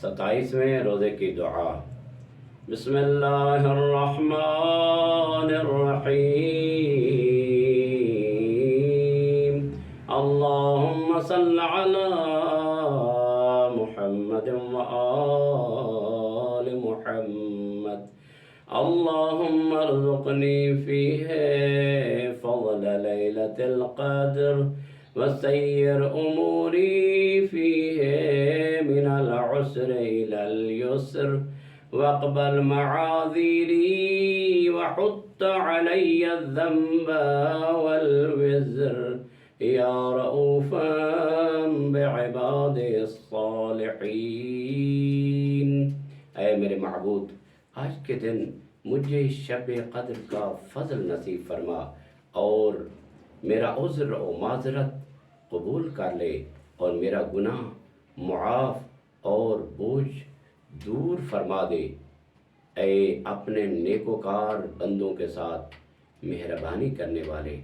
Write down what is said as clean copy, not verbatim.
27वें रोज़े की दुआ। बिस्मिल्लाहिर्रहमानिर्रहीम। अल्लाहुम्मा सल्लि अला मुहम्मद व आलि मुहम्मद। अल्लाहुम्मा अर्ज़ुक़नी फ़ीहि फ़ज़्ल लैलतिल क़द्र वसय्यिर उमूरी फ़ीहि मिनल उस्रि इलल युस्र वक़्बल मआज़िरी वहुत्त अलय्य ज़न्ब वल विज़्र या रऊफ़न बिइबादिस सालिहीन। ऐ मेरे महबूब, आज के दिन मुझे शब क़द्र का फ़ज़ल नसीब फरमा और मेरा उज़्र और माज़रत कबूल कर ले और मेरा गुनाह मुआफ़ और बोझ दूर फरमा दे। ऐ अपने नेकोकार बंदों के साथ मेहरबानी करने वाले,